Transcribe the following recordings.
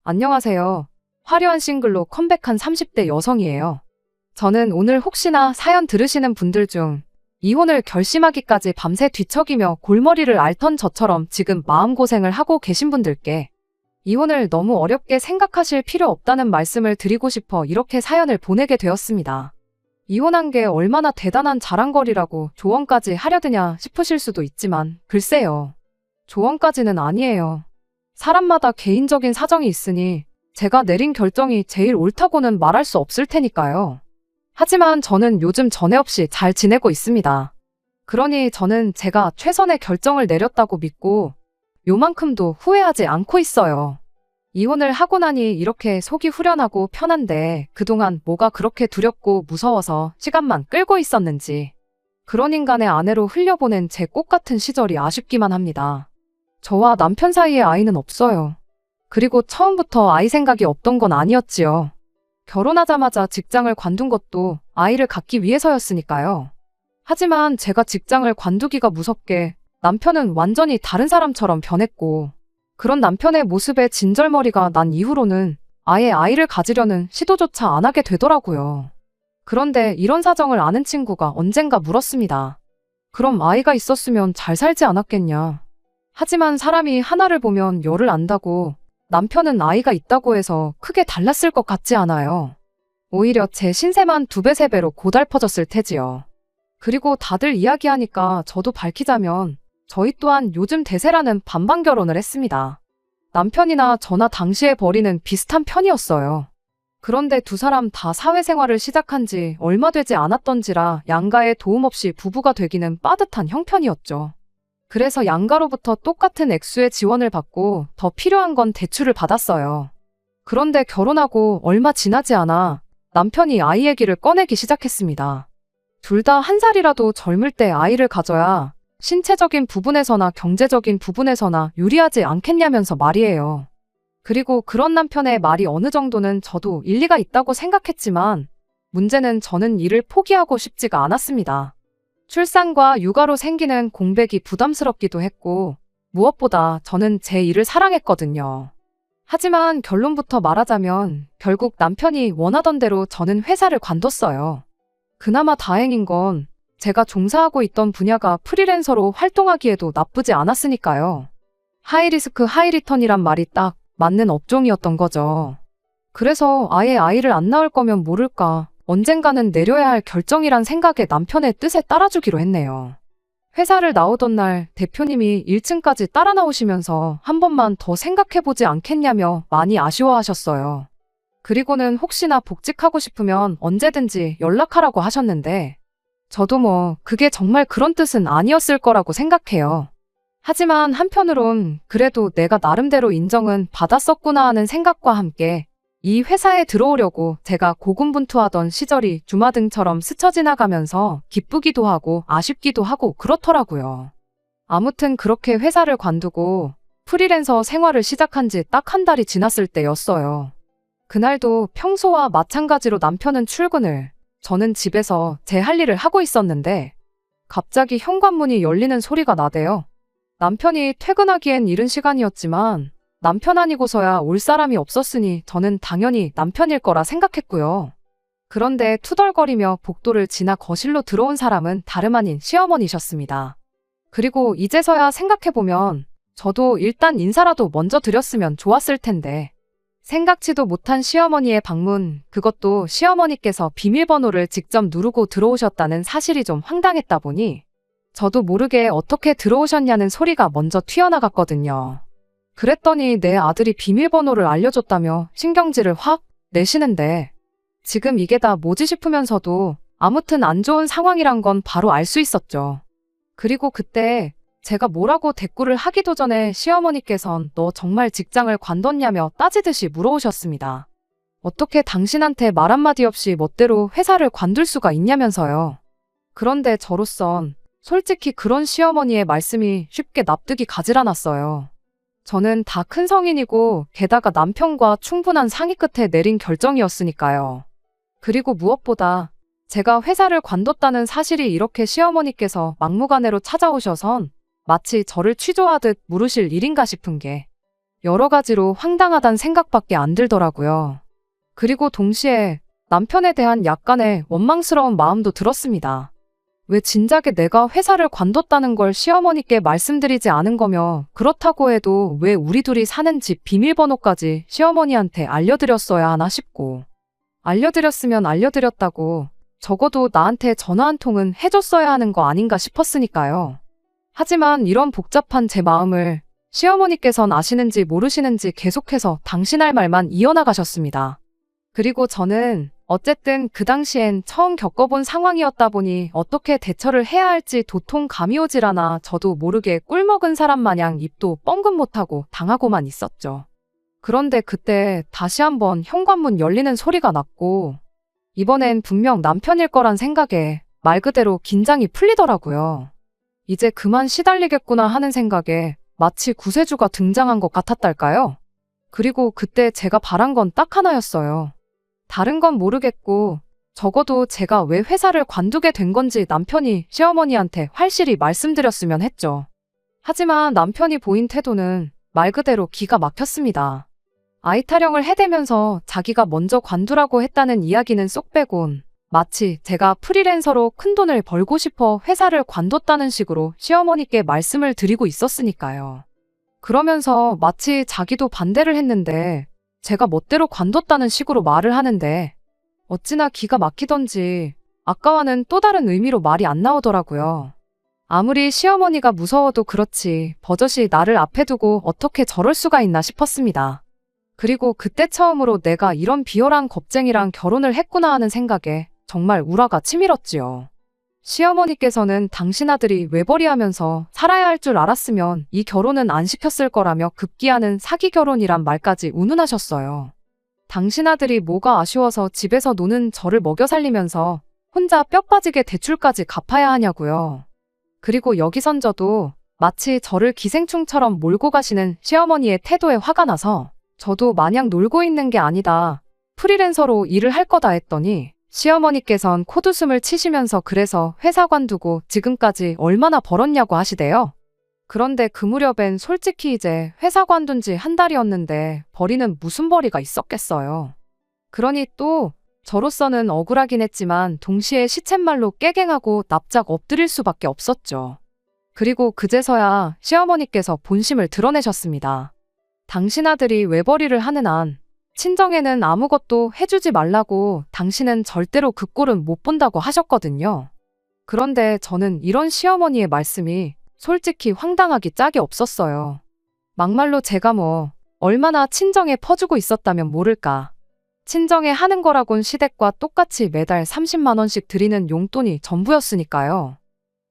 안녕하세요. 화려한 싱글로 컴백한 30대 여성이에요. 저는 오늘 혹시나 사연 들으시는 분들 중 이혼을 결심하기까지 밤새 뒤척이며 골머리를 앓던 저처럼 지금 마음고생을 하고 계신 분들께 이혼을 너무 어렵게 생각하실 필요 없다는 말씀을 드리고 싶어 이렇게 사연을 보내게 되었습니다. 이혼한 게 얼마나 대단한 자랑거리라고 조언까지 하려드냐 싶으실 수도 있지만 글쎄요. 조언까지는 아니에요. 사람마다 개인적인 사정이 있으니 제가 내린 결정이 제일 옳다고는 말할 수 없을 테니까요. 하지만 저는 요즘 전에 없이 잘 지내고 있습니다. 그러니 저는 제가 최선의 결정을 내렸다고 믿고 요만큼도 후회하지 않고 있어요. 이혼을 하고 나니 이렇게 속이 후련하고 편한데 그동안 뭐가 그렇게 두렵고 무서워서 시간만 끌고 있었는지 그런 인간의 아내로 흘려보낸 제 꽃같은 시절이 아쉽기만 합니다. 저와 남편 사이에 아이는 없어요. 그리고 처음부터 아이 생각이 없던 건 아니었지요. 결혼하자마자 직장을 관둔 것도 아이를 갖기 위해서였으니까요. 하지만 제가 직장을 관두기가 무섭게 남편은 완전히 다른 사람처럼 변했고 그런 남편의 모습에 진절머리가 난 이후로는 아예 아이를 가지려는 시도조차 안 하게 되더라고요. 그런데 이런 사정을 아는 친구가 언젠가 물었습니다. 그럼 아이가 있었으면 잘 살지 않았겠냐. 하지만 사람이 하나를 보면 열을 안다고 남편은 아이가 있다고 해서 크게 달랐을 것 같지 않아요. 오히려 제 신세만 2배, 3배로 고달퍼졌을 테지요. 그리고 다들 이야기하니까 저도 밝히자면 저희 또한 요즘 대세라는 반반 결혼을 했습니다. 남편이나 저나 당시의 벌이는 비슷한 편이었어요. 그런데 두 사람 다 사회생활을 시작한 지 얼마 되지 않았던지라 양가의 도움 없이 부부가 되기는 빠듯한 형편이었죠. 그래서 양가로부터 똑같은 액수의 지원을 받고 더 필요한 건 대출을 받았어요. 그런데 결혼하고 얼마 지나지 않아 남편이 아이 얘기를 꺼내기 시작했습니다. 둘 다 1살이라도 젊을 때 아이를 가져야 신체적인 부분에서나 경제적인 부분에서나 유리하지 않겠냐면서 말이에요. 그리고 그런 남편의 말이 어느 정도는 저도 일리가 있다고 생각했지만 문제는 저는 이를 포기하고 싶지가 않았습니다. 출산과 육아로 생기는 공백이 부담스럽기도 했고 무엇보다 저는 제 일을 사랑했거든요. 하지만 결론부터 말하자면 결국 남편이 원하던 대로 저는 회사를 관뒀어요. 그나마 다행인 건 제가 종사하고 있던 분야가 프리랜서로 활동하기에도 나쁘지 않았으니까요. 하이리스크 하이리턴이란 말이 딱 맞는 업종이었던 거죠. 그래서 아예 아이를 안 낳을 거면 모를까 언젠가는 내려야 할 결정이란 생각에 남편의 뜻에 따라주기로 했네요. 회사를 나오던 날 대표님이 1층까지 따라 나오시면서 한 번만 더 생각해보지 않겠냐며 많이 아쉬워하셨어요. 그리고는 혹시나 복직하고 싶으면 언제든지 연락하라고 하셨는데 저도 그게 정말 그런 뜻은 아니었을 거라고 생각해요. 하지만 한편으론 그래도 내가 나름대로 인정은 받았었구나 하는 생각과 함께 이 회사에 들어오려고 제가 고군분투하던 시절이 주마등처럼 스쳐 지나가면서 기쁘기도 하고 아쉽기도 하고 그렇더라고요. 아무튼 그렇게 회사를 관두고 프리랜서 생활을 시작한 지 딱 1달이 지났을 때였어요. 그날도 평소와 마찬가지로 남편은 출근을, 저는 집에서 제 할 일을 하고 있었는데 갑자기 현관문이 열리는 소리가 나대요. 남편이 퇴근하기엔 이른 시간이었지만 남편 아니고서야 올 사람이 없었으니 저는 당연히 남편일 거라 생각했고요. 그런데 투덜거리며 복도를 지나 거실로 들어온 사람은 다름 아닌 시어머니셨습니다. 그리고 이제서야 생각해보면 저도 일단 인사라도 먼저 드렸으면 좋았을 텐데 생각지도 못한 시어머니의 방문, 그것도 시어머니께서 비밀번호를 직접 누르고 들어오셨다는 사실이 좀 황당했다 보니 저도 모르게 어떻게 들어오셨냐는 소리가 먼저 튀어나갔거든요. 그랬더니 내 아들이 비밀번호를 알려줬다며 신경질을 확 내시는데 지금 이게 다 뭐지 싶으면서도 아무튼 안 좋은 상황이란 건 바로 알 수 있었죠. 그리고 그때 제가 뭐라고 대꾸를 하기도 전에 시어머니께선 너 정말 직장을 관뒀냐며 따지듯이 물어오셨습니다. 어떻게 당신한테 말 한마디 없이 멋대로 회사를 관둘 수가 있냐면서요. 그런데 저로선 솔직히 그런 시어머니의 말씀이 쉽게 납득이 가질 않았어요. 저는 다 큰 성인이고 게다가 남편과 충분한 상의 끝에 내린 결정이었으니까요. 그리고 무엇보다 제가 회사를 관뒀다는 사실이 이렇게 시어머니께서 막무가내로 찾아오셔선 마치 저를 취조하듯 물으실 일인가 싶은 게 여러 가지로 황당하단 생각밖에 안 들더라고요. 그리고 동시에 남편에 대한 약간의 원망스러운 마음도 들었습니다. 왜 진작에 내가 회사를 관뒀다는 걸 시어머니께 말씀드리지 않은 거며, 그렇다고 해도 왜 우리 둘이 사는 집 비밀번호까지 시어머니한테 알려드렸어야 하나 싶고, 알려드렸으면 알려드렸다고 적어도 나한테 전화 한 통은 해줬어야 하는 거 아닌가 싶었으니까요. 하지만 이런 복잡한 제 마음을 시어머니께선 아시는지 모르시는지 계속해서 당신 할 말만 이어나가셨습니다. 그리고 저는 어쨌든 그 당시엔 처음 겪어본 상황이었다 보니 어떻게 대처를 해야 할지 도통 감이 오질 않아 저도 모르게 꿀먹은 사람 마냥 입도 뻥긋 못하고 당하고만 있었죠. 그런데 그때 다시 한번 현관문 열리는 소리가 났고, 이번엔 분명 남편일 거란 생각에 말 그대로 긴장이 풀리더라고요. 이제 그만 시달리겠구나 하는 생각에 마치 구세주가 등장한 것 같았달까요? 그리고 그때 제가 바란 건 딱 하나였어요. 다른 건 모르겠고 적어도 제가 왜 회사를 관두게 된 건지 남편이 시어머니한테 확실히 말씀드렸으면 했죠. 하지만 남편이 보인 태도는 말 그대로 기가 막혔습니다. 아이 타령을 해대면서 자기가 먼저 관두라고 했다는 이야기는 쏙 빼곤 마치 제가 프리랜서로 큰돈을 벌고 싶어 회사를 관뒀다는 식으로 시어머니께 말씀을 드리고 있었으니까요. 그러면서 마치 자기도 반대를 했는데 제가 멋대로 관뒀다는 식으로 말을 하는데 어찌나 기가 막히던지 아까와는 또 다른 의미로 말이 안 나오더라고요. 아무리 시어머니가 무서워도 그렇지 버젓이 나를 앞에 두고 어떻게 저럴 수가 있나 싶었습니다. 그리고 그때 처음으로 내가 이런 비열한 겁쟁이랑 결혼을 했구나 하는 생각에 정말 우라가 치밀었지요. 시어머니께서는 당신 아들이 외벌이하면서 살아야 할 줄 알았으면 이 결혼은 안 시켰을 거라며 급기야는 사기 결혼이란 말까지 운운하셨어요. 당신 아들이 뭐가 아쉬워서 집에서 노는 저를 먹여 살리면서 혼자 뼈 빠지게 대출까지 갚아야 하냐고요. 그리고 여기선 저도 마치 저를 기생충처럼 몰고 가시는 시어머니의 태도에 화가 나서 저도 마냥 놀고 있는 게 아니다. 프리랜서로 일을 할 거다 했더니 시어머니께선 콧웃음을 치시면서 그래서 회사 관두고 지금까지 얼마나 벌었냐고 하시대요. 그런데 그 무렵엔 솔직히 이제 회사 관둔 지 한 달이었는데 벌이는 무슨 벌이가 있었겠어요. 그러니 또 저로서는 억울하긴 했지만 동시에 시쳇말로 깨갱하고 납작 엎드릴 수밖에 없었죠. 그리고 그제서야 시어머니께서 본심을 드러내셨습니다. 당신 아들이 외벌이를 하는 한 친정에는 아무것도 해주지 말라고 당신은 절대로 그 꼴은 못 본다고 하셨거든요. 그런데 저는 이런 시어머니의 말씀이 솔직히 황당하기 짝이 없었어요. 막말로 제가 뭐 얼마나 친정에 퍼주고 있었다면 모를까. 친정에 하는 거라곤 시댁과 똑같이 매달 30만 원씩 드리는 용돈이 전부였으니까요.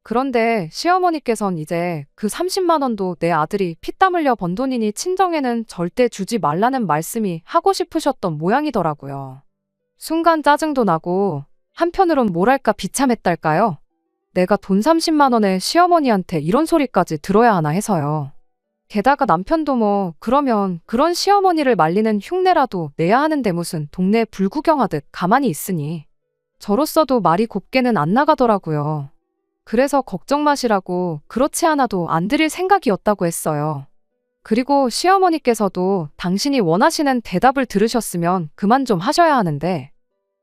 그런데 시어머니께선 이제 그 30만 원도 내 아들이 피땀 흘려 번 돈이니 친정에는 절대 주지 말라는 말씀이 하고 싶으셨던 모양이더라고요. 순간 짜증도 나고 한편으론 뭐랄까 비참했달까요? 내가 돈 30만 원에 시어머니한테 이런 소리까지 들어야 하나 해서요. 게다가 남편도 뭐 그러면 그런 시어머니를 말리는 흉내라도 내야 하는데 무슨 동네 불구경하듯 가만히 있으니 저로서도 말이 곱게는 안 나가더라고요. 그래서 걱정 마시라고 그렇지 않아도 안 드릴 생각이었다고 했어요. 그리고 시어머니께서도 당신이 원하시는 대답을 들으셨으면 그만 좀 하셔야 하는데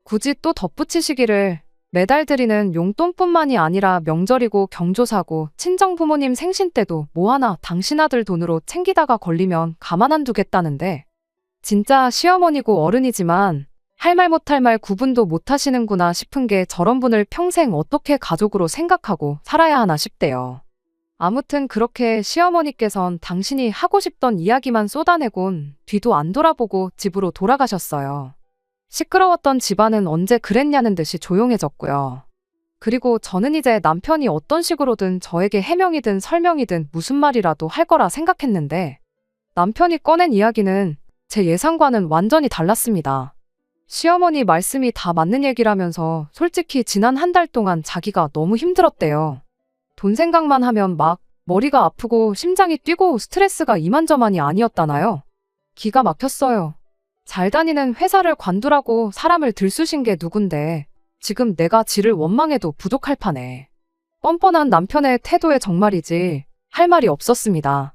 굳이 또 덧붙이시기를 매달 드리는 용돈뿐만이 아니라 명절이고 경조사고 친정부모님 생신 때도 뭐 하나 당신 아들 돈으로 챙기다가 걸리면 가만 안 두겠다는데 진짜 시어머니고 어른이지만 할 말 못할 말 구분도 못 하시는구나 싶은 게 저런 분을 평생 어떻게 가족으로 생각하고 살아야 하나 싶대요. 아무튼 그렇게 시어머니께선 당신이 하고 싶던 이야기만 쏟아내곤 뒤도 안 돌아보고 집으로 돌아가셨어요. 시끄러웠던 집안은 언제 그랬냐는 듯이 조용해졌고요. 그리고 저는 이제 남편이 어떤 식으로든 저에게 해명이든 설명이든 무슨 말이라도 할 거라 생각했는데 남편이 꺼낸 이야기는 제 예상과는 완전히 달랐습니다. 시어머니 말씀이 다 맞는 얘기라면서 솔직히 지난 한 달 동안 자기가 너무 힘들었대요. 돈 생각만 하면 막 머리가 아프고 심장이 뛰고 스트레스가 이만저만이 아니었다나요? 기가 막혔어요. 잘 다니는 회사를 관두라고 사람을 들쑤신 게 누군데 지금 내가 지를 원망해도 부족할 판에. 뻔뻔한 남편의 태도에 정말이지 할 말이 없었습니다.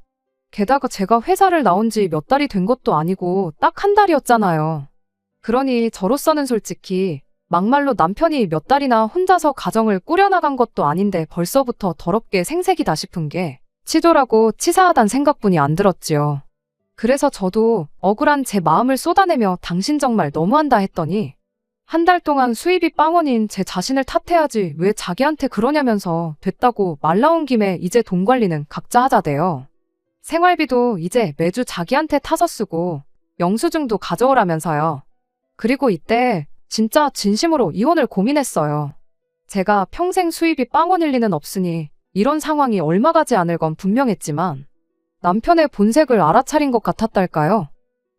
게다가 제가 회사를 나온 지 몇 달이 된 것도 아니고 딱 한 달이었잖아요. 그러니 저로서는 솔직히 막말로 남편이 몇 달이나 혼자서 가정을 꾸려나간 것도 아닌데 벌써부터 더럽게 생색이다 싶은 게 치졸하고 치사하단 생각뿐이 안 들었지요. 그래서 저도 억울한 제 마음을 쏟아내며 당신 정말 너무한다 했더니 한 달 동안 수입이 빵원인 제 자신을 탓해야지 왜 자기한테 그러냐면서 됐다고 말 나온 김에 이제 돈 관리는 각자 하자대요. 생활비도 이제 매주 자기한테 타서 쓰고 영수증도 가져오라면서요. 그리고 이때 진짜 진심으로 이혼을 고민했어요. 제가 평생 수입이 빵원일 리는 없으니 이런 상황이 얼마 가지 않을 건 분명했지만 남편의 본색을 알아차린 것 같았달까요?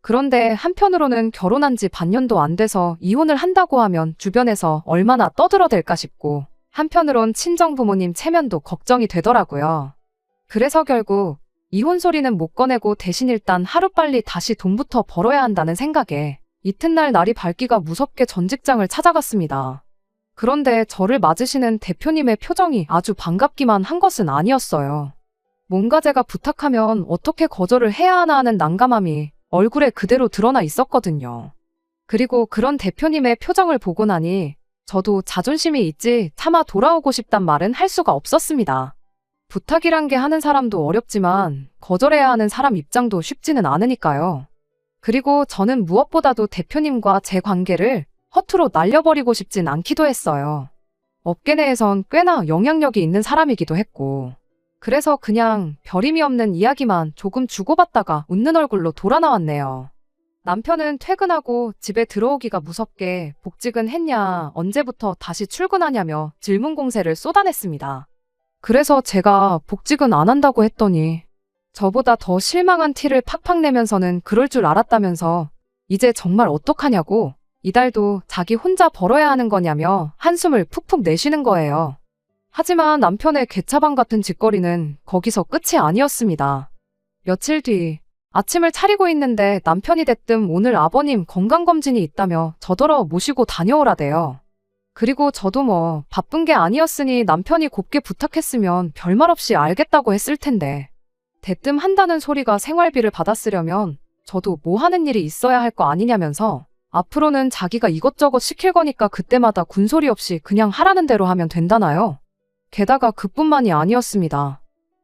그런데 한편으로는 결혼한 지 반년도 안 돼서 이혼을 한다고 하면 주변에서 얼마나 떠들어댈까 싶고 한편으론 친정부모님 체면도 걱정이 되더라고요. 그래서 결국 이혼 소리는 못 꺼내고 대신 일단 하루빨리 다시 돈부터 벌어야 한다는 생각에 이튿날 날이 밝기가 무섭게 전 직장을 찾아갔습니다. 그런데 저를 맞으시는 대표님의 표정이 아주 반갑기만 한 것은 아니었어요. 뭔가 제가 부탁하면 어떻게 거절을 해야 하나 하는 난감함이 얼굴에 그대로 드러나 있었거든요. 그리고 그런 대표님의 표정을 보고 나니 저도 자존심이 있지 차마 돌아오고 싶단 말은 할 수가 없었습니다. 부탁이란 게 하는 사람도 어렵지만 거절해야 하는 사람 입장도 쉽지는 않으니까요. 그리고 저는 무엇보다도 대표님과 제 관계를 허투루 날려버리고 싶진 않기도 했어요. 업계 내에선 꽤나 영향력이 있는 사람이기도 했고 그래서 그냥 별의미 없는 이야기만 조금 주고받다가 웃는 얼굴로 돌아 나왔네요. 남편은 퇴근하고 집에 들어오기가 무섭게 복직은 했냐, 언제부터 다시 출근하냐며 질문 공세를 쏟아냈습니다. 그래서 제가 복직은 안 한다고 했더니 저보다 더 실망한 티를 팍팍 내면서는 그럴 줄 알았다면서 이제 정말 어떡하냐고 이달도 자기 혼자 벌어야 하는 거냐며 한숨을 푹푹 내쉬는 거예요. 하지만 남편의 개차반 같은 짓거리는 거기서 끝이 아니었습니다. 며칠 뒤 아침을 차리고 있는데 남편이 대뜸 오늘 아버님 건강검진이 있다며 저더러 모시고 다녀오라대요. 그리고 저도 뭐 바쁜 게 아니었으니 남편이 곱게 부탁했으면 별말 없이 알겠다고 했을 텐데 대뜸 한다는 소리가 생활비를 받아쓰려면 저도 뭐 하는 일이 있어야 할 거 아니냐면서 앞으로는 자기가 이것저것 시킬 거니까 그때마다 군소리 없이 그냥 하라는 대로 하면 된다나요? 게다가 그뿐만이 아니었습니다.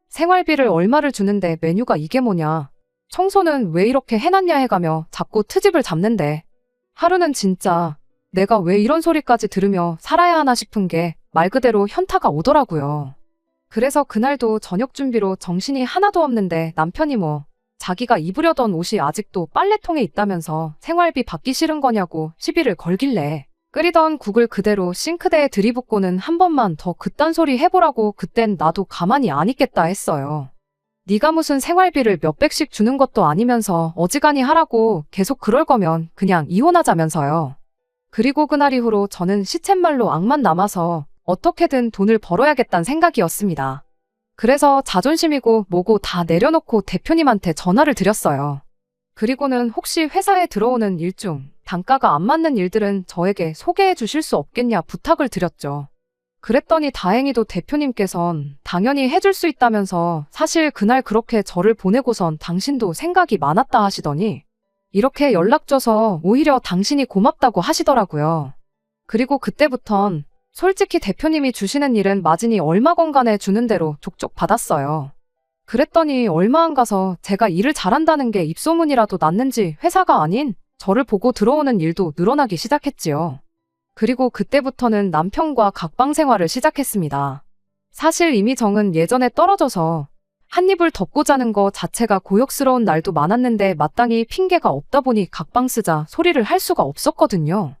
생활비를 얼마를 주는데 메뉴가 이게 뭐냐. 청소는 왜 이렇게 해놨냐 해가며 자꾸 트집을 잡는데 하루는 진짜 내가 왜 이런 소리까지 들으며 살아야 하나 싶은 게 말 그대로 현타가 오더라고요. 그래서 그날도 저녁 준비로 정신이 하나도 없는데 남편이 뭐 자기가 입으려던 옷이 아직도 빨래통에 있다면서 생활비 받기 싫은 거냐고 시비를 걸길래 끓이던 국을 그대로 싱크대에 들이붓고는 한 번만 더 그딴 소리 해보라고 그땐 나도 가만히 안 있겠다 했어요. 네가 무슨 생활비를 몇백씩 주는 것도 아니면서 어지간히 하라고 계속 그럴 거면 그냥 이혼하자면서요. 그리고 그날 이후로 저는 시쳇말로 악만 남아서 어떻게든 돈을 벌어야겠다는 생각이었습니다. 그래서 자존심이고 뭐고 다 내려놓고 대표님한테 전화를 드렸어요. 그리고는 혹시 회사에 들어오는 일 중 단가가 안 맞는 일들은 저에게 소개해 주실 수 없겠냐 부탁을 드렸죠. 그랬더니 다행히도 대표님께선 당연히 해줄 수 있다면서 사실 그날 그렇게 저를 보내고선 당신도 생각이 많았다 하시더니 이렇게 연락 줘서 오히려 당신이 고맙다고 하시더라고요. 그리고 그때부턴 솔직히 대표님이 주시는 일은 마진이 얼마 건간에 주는 대로 족족 받았어요. 그랬더니 얼마 안 가서 제가 일을 잘한다는 게 입소문이라도 났는지 회사가 아닌 저를 보고 들어오는 일도 늘어나기 시작했지요. 그리고 그때부터는 남편과 각방 생활을 시작했습니다. 사실 이미 정은 예전에 떨어져서 한 입을 덮고 자는 거 자체가 고역스러운 날도 많았는데 마땅히 핑계가 없다 보니 각방 쓰자 소리를 할 수가 없었거든요.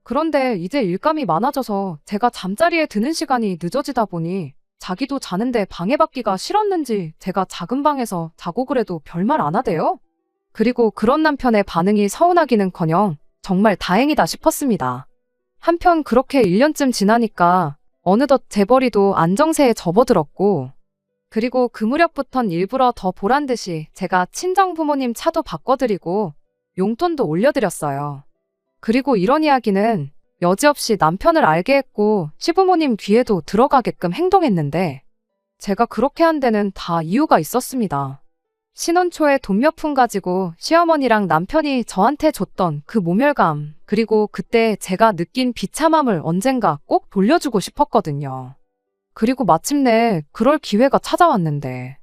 그런데 이제 일감이 많아져서 제가 잠자리에 드는 시간이 늦어지다 보니 자기도 자는데 방해받기가 싫었는지 제가 작은 방에서 자고 그래도 별말 안 하대요. 그리고 그런 남편의 반응이 서운하기는커녕 정말 다행이다 싶었습니다. 한편 그렇게 1년쯤 지나니까 어느덧 재벌이도 안정세에 접어들었고 그리고 그 무렵부턴 일부러 더 보란듯이 제가 친정부모님 차도 바꿔드리고 용돈도 올려드렸어요. 그리고 이런 이야기는 여지없이 남편을 알게 했고 시부모님 귀에도 들어가게끔 행동했는데 제가 그렇게 한 데는 다 이유가 있었습니다. 신혼 초에 돈 몇 푼 가지고 시어머니랑 남편이 저한테 줬던 그 모멸감, 그리고 그때 제가 느낀 비참함을 언젠가 꼭 돌려주고 싶었거든요. 그리고 마침내 그럴 기회가 찾아왔는데,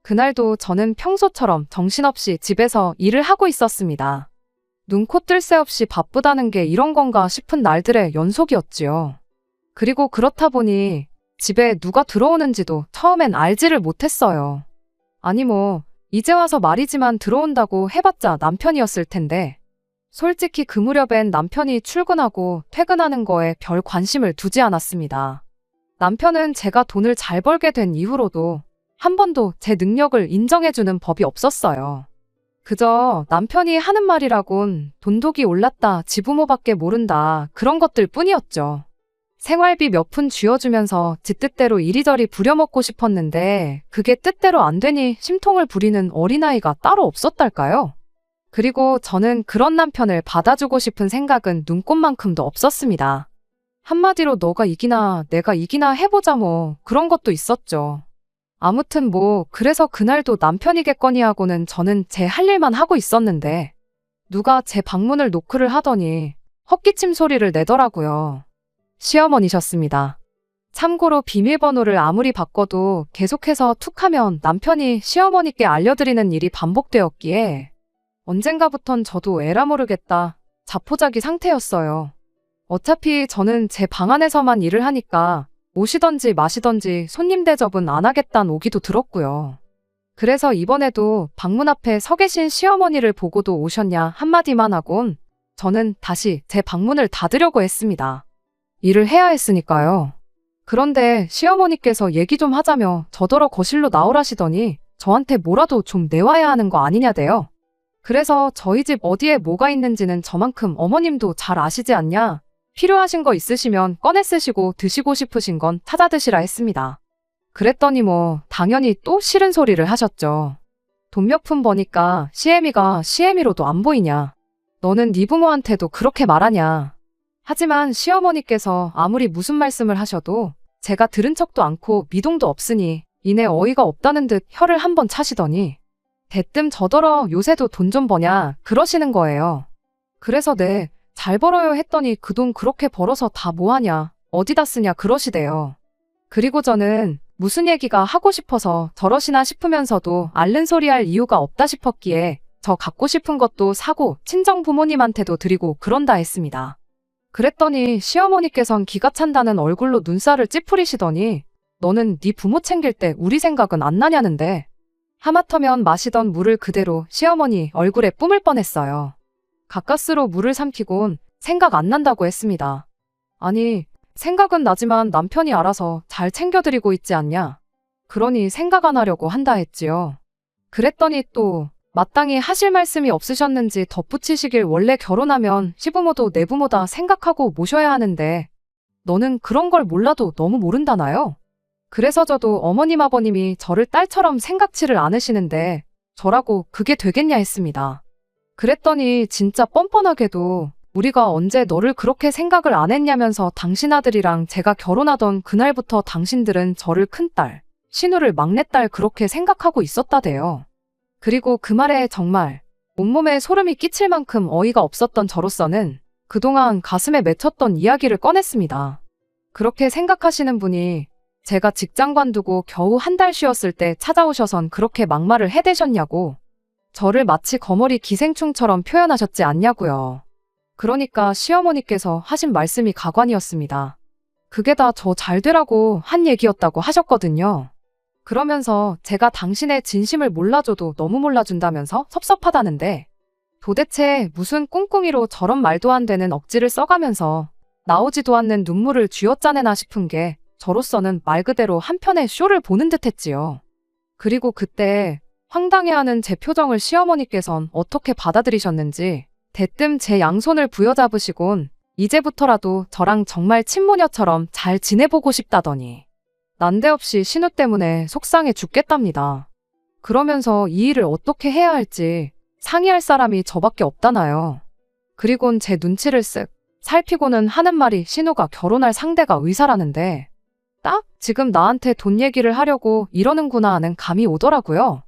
그날도 저는 평소처럼 정신없이 집에서 일을 하고 있었습니다. 눈코 뜰 새 없이 바쁘다는 게 이런 건가 싶은 날들의 연속이었지요. 그리고 그렇다 보니 집에 누가 들어오는지도 처음엔 알지를 못했어요. 아니 이제 와서 말이지만 들어온다고 해봤자 남편이었을 텐데, 솔직히 그 무렵엔 남편이 출근하고 퇴근하는 거에 별 관심을 두지 않았습니다. 남편은 제가 돈을 잘 벌게 된 이후로도 한 번도 제 능력을 인정해주는 법이 없었어요. 그저 남편이 하는 말이라곤 돈독이 올랐다, 지부모밖에 모른다, 그런 것들 뿐이었죠. 생활비 몇 푼 쥐어주면서 지 뜻대로 이리저리 부려먹고 싶었는데 그게 뜻대로 안 되니 심통을 부리는 어린아이가 따로 없었달까요? 그리고 저는 그런 남편을 받아주고 싶은 생각은 눈꼽만큼도 없었습니다. 한마디로 너가 이기나 내가 이기나 해보자 그런 것도 있었죠. 아무튼 그래서 그날도 남편이겠거니 하고는 저는 제 할 일만 하고 있었는데 누가 제 방문을 노크를 하더니 헛기침 소리를 내더라고요. 시어머니셨습니다. 참고로 비밀번호를 아무리 바꿔도 계속해서 툭하면 남편이 시어머니께 알려드리는 일이 반복되었기에 언젠가부턴 저도 에라 모르겠다 자포자기 상태였어요. 어차피 저는 제 방 안에서만 일을 하니까 오시던지 마시던지 손님 대접은 안 하겠다는 오기도 들었고요. 그래서 이번에도 방문 앞에 서 계신 시어머니를 보고도 오셨냐 한마디만 하곤 저는 다시 제 방문을 닫으려고 했습니다. 일을 해야 했으니까요. 그런데 시어머니께서 얘기 좀 하자며 저더러 거실로 나오라시더니 저한테 뭐라도 좀 내와야 하는 거 아니냐대요. 그래서 저희 집 어디에 뭐가 있는지는 저만큼 어머님도 잘 아시지 않냐? 필요하신 거 있으시면 꺼내 쓰시고 드시고 싶으신 건 찾아 드시라 했습니다. 그랬더니 당연히 또 싫은 소리를 하셨죠. 돈 몇 푼 버니까 시애미가 시애미로도 안 보이냐? 너는 네 부모한테도 그렇게 말하냐? 하지만 시어머니께서 아무리 무슨 말씀을 하셔도 제가 들은 척도 않고 미동도 없으니 이내 어이가 없다는 듯 혀를 한번 차시더니 대뜸 저더러 요새도 돈 좀 버냐 그러시는 거예요. 그래서 네, 잘 벌어요 했더니 그 돈 그렇게 벌어서 다 뭐하냐, 어디다 쓰냐 그러시대요. 그리고 저는 무슨 얘기가 하고 싶어서 저러시나 싶으면서도 앓는 소리 할 이유가 없다 싶었기에 저 갖고 싶은 것도 사고 친정 부모님한테도 드리고 그런다 했습니다. 그랬더니 시어머니께선 기가 찬다는 얼굴로 눈살을 찌푸리시더니 너는 네 부모 챙길 때 우리 생각은 안 나냐는데, 하마터면 마시던 물을 그대로 시어머니 얼굴에 뿜을 뻔했어요. 가까스로 물을 삼키곤 생각 안 난다고 했습니다. 아니, 생각은 나지만 남편이 알아서 잘 챙겨드리고 있지 않냐? 그러니 생각 안 하려고 한다 했지요. 그랬더니 또 마땅히 하실 말씀이 없으셨는지 덧붙이시길 원래 결혼하면 시부모도 내 부모다 생각하고 모셔야 하는데 너는 그런 걸 몰라도 너무 모른다나요? 그래서 저도 어머님 아버님이 저를 딸처럼 생각지를 않으시는데 저라고 그게 되겠냐 했습니다. 그랬더니 진짜 뻔뻔하게도 우리가 언제 너를 그렇게 생각을 안 했냐면서 당신 아들이랑 제가 결혼하던 그날부터 당신들은 저를 큰딸, 신우를 막내딸 그렇게 생각하고 있었다대요. 그리고 그 말에 정말 온몸에 소름이 끼칠 만큼 어이가 없었던 저로서는 그동안 가슴에 맺혔던 이야기를 꺼냈습니다. 그렇게 생각하시는 분이 제가 직장 관두고 겨우 한 달 쉬었을 때 찾아오셔선 그렇게 막말을 해대셨냐고, 저를 마치 거머리 기생충처럼 표현하셨지 않냐고요. 그러니까 시어머니께서 하신 말씀이 가관이었습니다. 그게 다 저 잘 되라고 한 얘기였다고 하셨거든요. 그러면서 제가 당신의 진심을 몰라줘도 너무 몰라준다면서 섭섭하다는데 도대체 무슨 꿍꿍이로 저런 말도 안 되는 억지를 써가면서 나오지도 않는 눈물을 쥐어짜내나 싶은 게 저로서는 말 그대로 한편의 쇼를 보는 듯 했지요. 그리고 그때 황당해하는 제 표정을 시어머니께선 어떻게 받아들이셨는지 대뜸 제 양손을 부여잡으시곤 이제부터라도 저랑 정말 친모녀처럼 잘 지내보고 싶다더니 난데없이 신우 때문에 속상해 죽겠답니다. 그러면서 이 일을 어떻게 해야 할지 상의할 사람이 저밖에 없다나요. 그리곤 제 눈치를 쓱 살피고는 하는 말이 신우가 결혼할 상대가 의사라는데 딱 지금 나한테 돈 얘기를 하려고 이러는구나 하는 감이 오더라고요.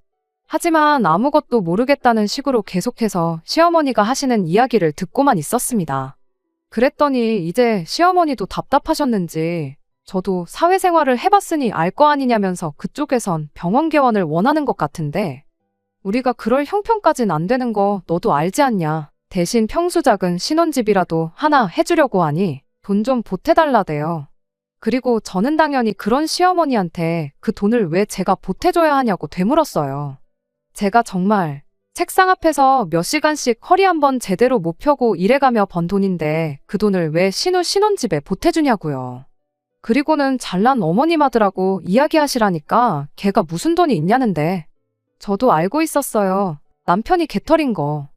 하지만 아무것도 모르겠다는 식으로 계속해서 시어머니가 하시는 이야기를 듣고만 있었습니다. 그랬더니 이제 시어머니도 답답하셨는지 저도 사회생활을 해봤으니 알 거 아니냐면서 그쪽에선 병원 개원을 원하는 것 같은데 우리가 그럴 형편까진 안 되는 거 너도 알지 않냐. 대신 평수 작은 신혼집이라도 하나 해주려고 하니 돈 좀 보태달라대요. 그리고 저는 당연히 그런 시어머니한테 그 돈을 왜 제가 보태줘야 하냐고 되물었어요. 제가 정말 책상 앞에서 몇 시간씩 허리 한번 제대로 못 펴고 일해가며 번 돈인데 그 돈을 왜 신혼집에 보태주냐고요. 그리고는 잘난 어머님 아들하고 이야기하시라니까 걔가 무슨 돈이 있냐는데. 저도 알고 있었어요. 남편이 개털인 거.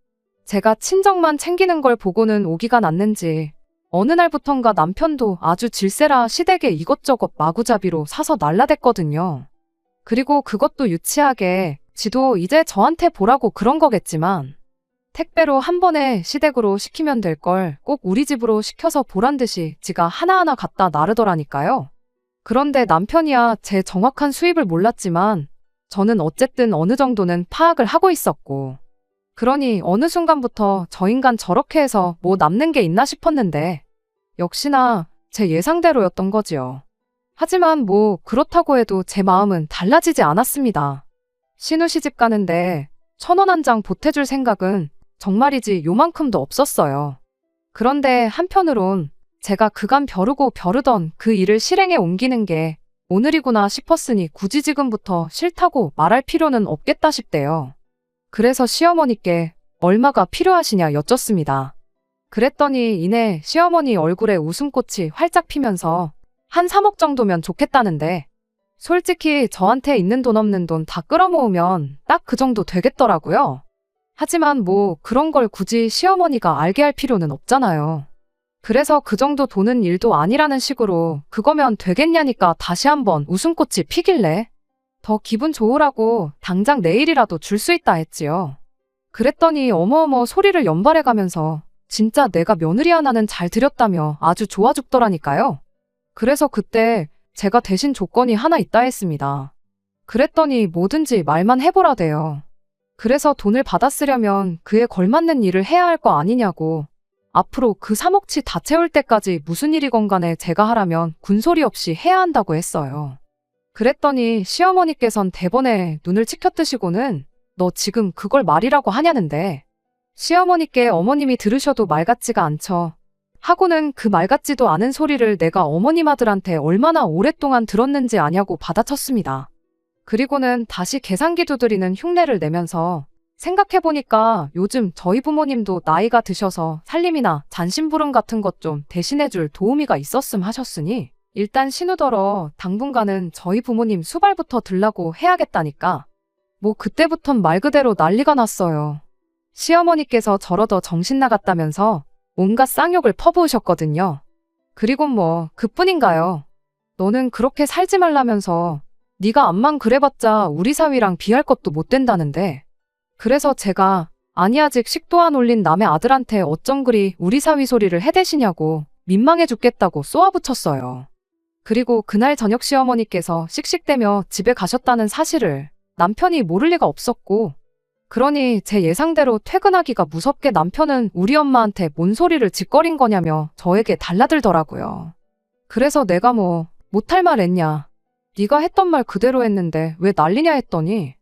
제가 친정만 챙기는 걸 보고는 오기가 났는지 어느 날부턴가 남편도 아주 질세라 시댁에 이것저것 마구잡이로 사서 날라댔거든요. 그리고 그것도 유치하게 지도 이제 저한테 보라고 그런 거겠지만 택배로 한 번에 시댁으로 시키면 될 걸 꼭 우리 집으로 시켜서 보란 듯이 지가 하나하나 갖다 나르더라니까요. 그런데 남편이야 제 정확한 수입을 몰랐지만 저는 어쨌든 어느 정도는 파악을 하고 있었고 그러니 어느 순간부터 저 인간 저렇게 해서 뭐 남는 게 있나 싶었는데 역시나 제 예상대로였던 거지요. 하지만 뭐 그렇다고 해도 제 마음은 달라지지 않았습니다. 신우 시집 가는데 1,000원 한 장 보태줄 생각은 정말이지 요만큼도 없었어요. 그런데 한편으론 제가 그간 벼르고 벼르던 그 일을 실행에 옮기는 게 오늘이구나 싶었으니 굳이 지금부터 싫다고 말할 필요는 없겠다 싶대요. 그래서 시어머니께 얼마가 필요하시냐 여쭙습니다. 그랬더니 이내 시어머니 얼굴에 웃음꽃이 활짝 피면서 한 3억 정도면 좋겠다는데 솔직히 저한테 있는 돈 없는 돈 다 끌어모으면 딱 그 정도 되겠더라고요. 하지만 뭐 그런 걸 굳이 시어머니가 알게 할 필요는 없잖아요. 그래서 그 정도 돈은 일도 아니라는 식으로 그거면 되겠냐니까 다시 한번 웃음꽃이 피길래 더 기분 좋으라고 당장 내일이라도 줄 수 있다 했지요. 그랬더니 어머어머 소리를 연발해가면서 진짜 내가 며느리 하나는 잘 들였다며 아주 좋아 죽더라니까요. 그래서 그때 제가 대신 조건이 하나 있다 했습니다. 그랬더니 뭐든지 말만 해보라대요. 그래서 돈을 받았으려면 그에 걸맞는 일을 해야 할 거 아니냐고. 앞으로 그 3억치 다 채울 때까지 무슨 일이건 간에 제가 하라면 군소리 없이 해야 한다고 했어요. 그랬더니 시어머니께선 대번에 눈을 치켜뜨시고는 너 지금 그걸 말이라고 하냐는데 시어머니께 어머님이 들으셔도 말 같지가 않죠. 하고는 그 말 같지도 않은 소리를 내가 어머님 아들한테 얼마나 오랫동안 들었는지 아냐고 받아쳤습니다. 그리고는 다시 계산기 두드리는 흉내를 내면서 생각해보니까 요즘 저희 부모님도 나이가 드셔서 살림이나 잔심부름 같은 것 좀 대신해줄 도우미가 있었음 하셨으니 일단 신우더러 당분간은 저희 부모님 수발부터 들라고 해야겠다니까. 뭐 그때부턴 말 그대로 난리가 났어요. 시어머니께서 저러더 정신 나갔다면서 온갖 쌍욕을 퍼부으셨거든요. 그리고 뭐 그뿐인가요? 너는 그렇게 살지 말라면서 네가 암만 그래봤자 우리 사위랑 비할 것도 못 된다는데 그래서 제가 아니 아직 식도 안 올린 남의 아들한테 어쩜 그리 우리 사위 소리를 해대시냐고 민망해 죽겠다고 쏘아붙였어요. 그리고 그날 저녁 시어머니께서 씩씩대며 집에 가셨다는 사실을 남편이 모를 리가 없었고 그러니 제 예상대로 퇴근하기가 무섭게 남편은 우리 엄마한테 뭔 소리를 짓거린 거냐며 저에게 달라들더라고요. 그래서 내가 뭐 못할 말 했냐. 네가 했던 말 그대로 했는데 왜 난리냐 했더니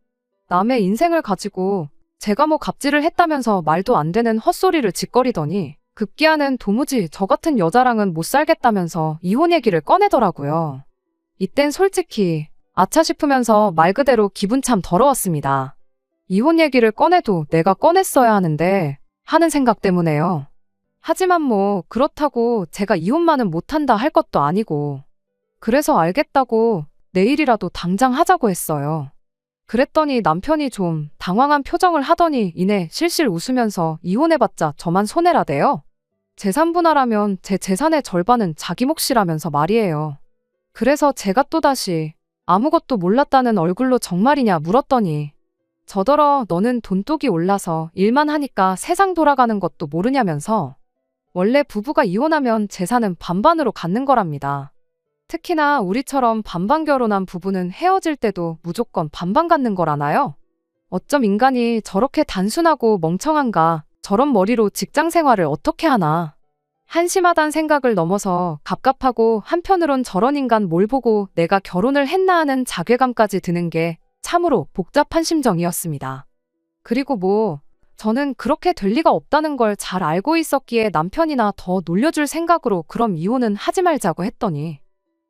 남의 인생을 가지고 제가 뭐 갑질을 했다면서 말도 안 되는 헛소리를 짓거리더니 급기야는 도무지 저 같은 여자랑은 못 살겠다면서 이혼 얘기를 꺼내더라고요. 이땐 솔직히 아차 싶으면서 말 그대로 기분 참 더러웠습니다. 이혼 얘기를 꺼내도 내가 꺼냈어야 하는데 하는 생각 때문에요. 하지만 뭐 그렇다고 제가 이혼만은 못한다 할 것도 아니고 그래서 알겠다고 내일이라도 당장 하자고 했어요. 그랬더니 남편이 좀 당황한 표정을 하더니 이내 실실 웃으면서 이혼해봤자 저만 손해라대요. 재산 분할하면 제 재산의 절반은 자기 몫이라면서 말이에요. 그래서 제가 또다시 아무것도 몰랐다는 얼굴로 정말이냐 물었더니 저더러 너는 돈독이 올라서 일만 하니까 세상 돌아가는 것도 모르냐면서 원래 부부가 이혼하면 재산은 반반으로 갖는 거랍니다. 특히나 우리처럼 반반 결혼한 부부는 헤어질 때도 무조건 반반 갖는 거라나요? 어쩜 인간이 저렇게 단순하고 멍청한가, 저런 머리로 직장 생활을 어떻게 하나. 한심하단 생각을 넘어서 갑갑하고 한편으론 저런 인간 뭘 보고 내가 결혼을 했나 하는 자괴감까지 드는 게 참으로 복잡한 심정이었습니다. 그리고 저는 그렇게 될 리가 없다는 걸 잘 알고 있었기에 남편이나 더 놀려줄 생각으로 그럼 이혼은 하지 말자고 했더니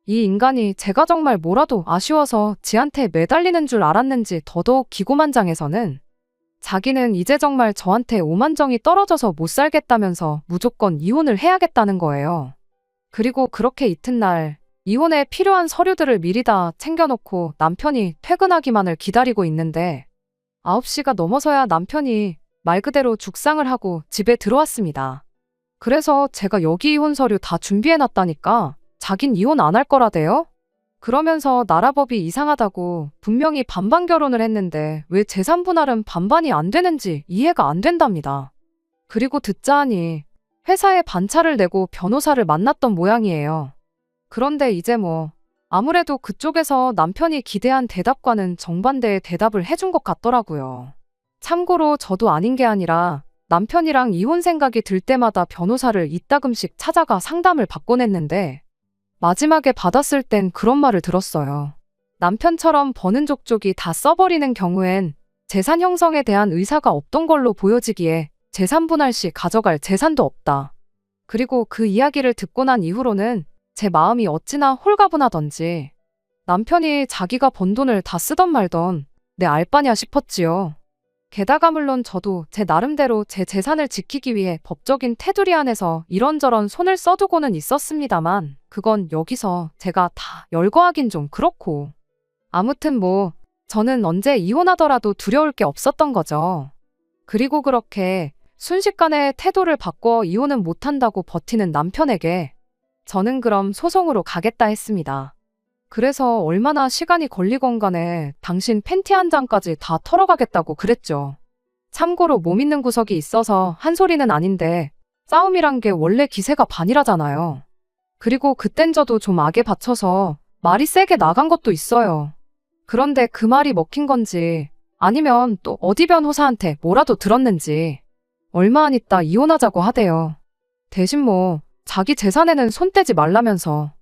이 인간이 제가 정말 뭐라도 아쉬워서 지한테 매달리는 줄 알았는지 더더욱 기고만장해서는 자기는 이제 정말 저한테 오만정이 떨어져서 못 살겠다면서 무조건 이혼을 해야겠다는 거예요. 그리고 그렇게 이튿날 이혼에 필요한 서류들을 미리 다 챙겨놓고 남편이 퇴근하기만을 기다리고 있는데 9시가 넘어서야 남편이 말 그대로 죽상을 하고 집에 들어왔습니다. 그래서 제가 여기 이혼 서류 다 준비해놨다니까 자긴 이혼 안 할 거라대요? 그러면서 나라법이 이상하다고 분명히 반반 결혼을 했는데 왜 재산 분할은 반반이 안 되는지 이해가 안 된답니다. 그리고 듣자 하니 회사에 반차를 내고 변호사를 만났던 모양이에요. 그런데 이제 아무래도 그쪽에서 남편이 기대한 대답과는 정반대의 대답을 해준 것 같더라고요. 참고로 저도 아닌 게 아니라 남편이랑 이혼 생각이 들 때마다 변호사를 이따금씩 찾아가 상담을 받곤 했는데 마지막에 받았을 땐 그런 말을 들었어요. 남편처럼 버는 족족이 다 써버리는 경우엔 재산 형성에 대한 의사가 없던 걸로 보여지기에 재산 분할 시 가져갈 재산도 없다. 그리고 그 이야기를 듣고 난 이후로는 제 마음이 어찌나 홀가분하던지 남편이 자기가 번 돈을 다 쓰던 말던 내 알바냐 싶었지요. 게다가 물론 저도 제 나름대로 제 재산을 지키기 위해 법적인 테두리 안에서 이런저런 손을 써두고는 있었습니다만 그건 여기서 제가 다 열거하긴 좀 그렇고 아무튼 저는 언제 이혼하더라도 두려울 게 없었던 거죠. 그리고 그렇게 순식간에 태도를 바꿔 이혼은 못한다고 버티는 남편에게 저는 그럼 소송으로 가겠다 했습니다. 그래서 얼마나 시간이 걸리건 간에 당신 팬티 한 장까지 다 털어가겠다고 그랬죠. 참고로 못 믿는 구석이 있어서 한 소리는 아닌데 싸움이란 게 원래 기세가 반이라잖아요. 그리고 그땐 저도 좀 악에 받쳐서 말이 세게 나간 것도 있어요. 그런데 그 말이 먹힌 건지 아니면 또 어디 변호사한테 뭐라도 들었는지 얼마 안 있다 이혼하자고 하대요. 대신 자기 재산에는 손 떼지 말라면서.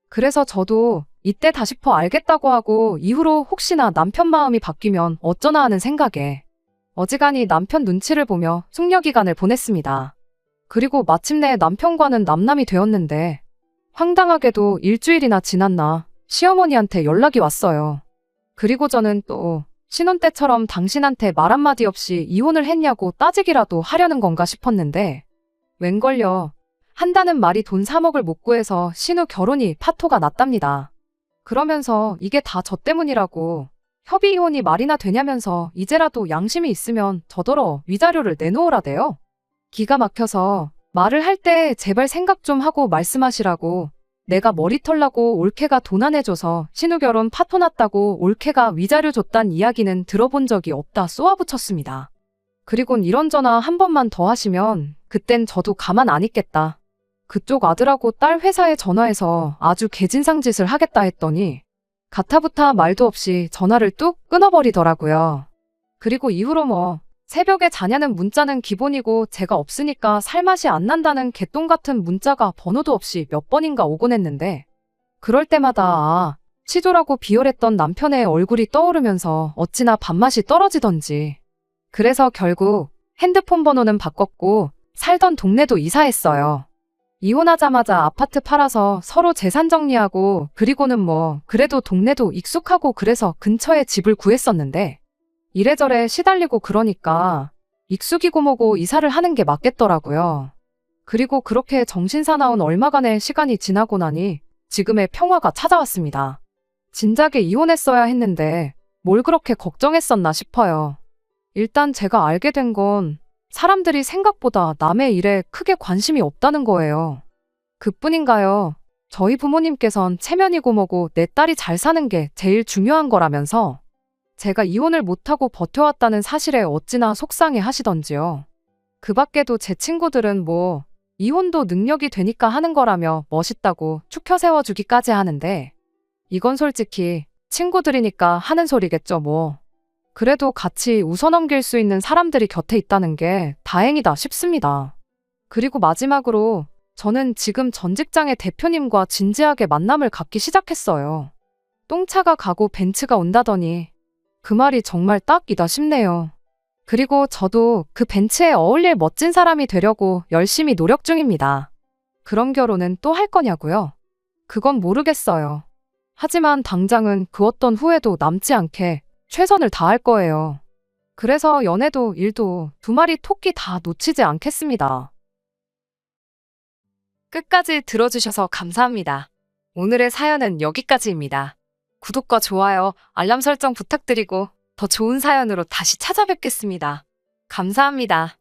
그래서 저도 이때다 싶어 알겠다고 하고 이후로 혹시나 남편 마음이 바뀌면 어쩌나 하는 생각에 어지간히 남편 눈치를 보며 숙려기간을 보냈습니다. 그리고 마침내 남편과는 남남이 되었는데 황당하게도 일주일이나 지났나 시어머니한테 연락이 왔어요. 그리고 저는 또 신혼 때처럼 당신한테 말 한마디 없이 이혼을 했냐고 따지기라도 하려는 건가 싶었는데 웬걸요. 한다는 말이 돈 3억을 못 구해서 신우 결혼이 파토가 났답니다. 그러면서 이게 다 저 때문이라고 협의 이혼이 말이나 되냐면서 이제라도 양심이 있으면 저더러 위자료를 내놓으라대요. 기가 막혀서 말을 할 때 제발 생각 좀 하고 말씀하시라고 내가 머리털 나고 올케가 돈 안 해줘서 신우 결혼 파토 났다고 올케가 위자료 줬단 이야기는 들어본 적이 없다 쏘아붙였습니다. 그리곤 이런 전화 한 번만 더 하시면 그땐 저도 가만 안 있겠다. 그쪽 아들하고 딸 회사에 전화해서 아주 개진상 짓을 하겠다 했더니 가타부타 말도 없이 전화를 뚝 끊어버리더라고요. 그리고 이후로 새벽에 자냐는 문자는 기본이고 제가 없으니까 살맛이 안 난다는 개똥 같은 문자가 번호도 없이 몇 번인가 오곤 했는데 그럴 때마다 치졸하고 비열했던 남편의 얼굴이 떠오르면서 어찌나 밥맛이 떨어지던지 그래서 결국 핸드폰 번호는 바꿨고 살던 동네도 이사했어요. 이혼하자마자 아파트 팔아서 서로 재산 정리하고 그리고는 그래도 동네도 익숙하고 그래서 근처에 집을 구했었는데 이래저래 시달리고 그러니까 익숙이고 뭐고 이사를 하는 게 맞겠더라고요. 그리고 그렇게 정신사나운 얼마간의 시간이 지나고 나니 지금의 평화가 찾아왔습니다. 진작에 이혼했어야 했는데 뭘 그렇게 걱정했었나 싶어요. 일단 제가 알게 된 건 사람들이 생각보다 남의 일에 크게 관심이 없다는 거예요. 그뿐인가요? 저희 부모님께선 체면이고 뭐고 내 딸이 잘 사는 게 제일 중요한 거라면서 제가 이혼을 못하고 버텨왔다는 사실에 어찌나 속상해 하시던지요. 그 밖에도 제 친구들은 이혼도 능력이 되니까 하는 거라며 멋있다고 축혀 세워주기까지 하는데 이건 솔직히 친구들이니까 하는 소리겠죠 그래도 같이 웃어넘길 수 있는 사람들이 곁에 있다는 게 다행이다 싶습니다. 그리고 마지막으로 저는 지금 전 직장의 대표님과 진지하게 만남을 갖기 시작했어요. 똥차가 가고 벤츠가 온다더니 그 말이 정말 딱이다 싶네요. 그리고 저도 그 벤츠에 어울릴 멋진 사람이 되려고 열심히 노력 중입니다. 그런 결혼은 또 할 거냐고요? 그건 모르겠어요. 하지만 당장은 그 어떤 후회도 남지 않게 최선을 다할 거예요. 그래서 연애도 일도 두 마리 토끼 다 놓치지 않겠습니다. 끝까지 들어주셔서 감사합니다. 오늘의 사연은 여기까지입니다. 구독과 좋아요, 알람 설정 부탁드리고 더 좋은 사연으로 다시 찾아뵙겠습니다. 감사합니다.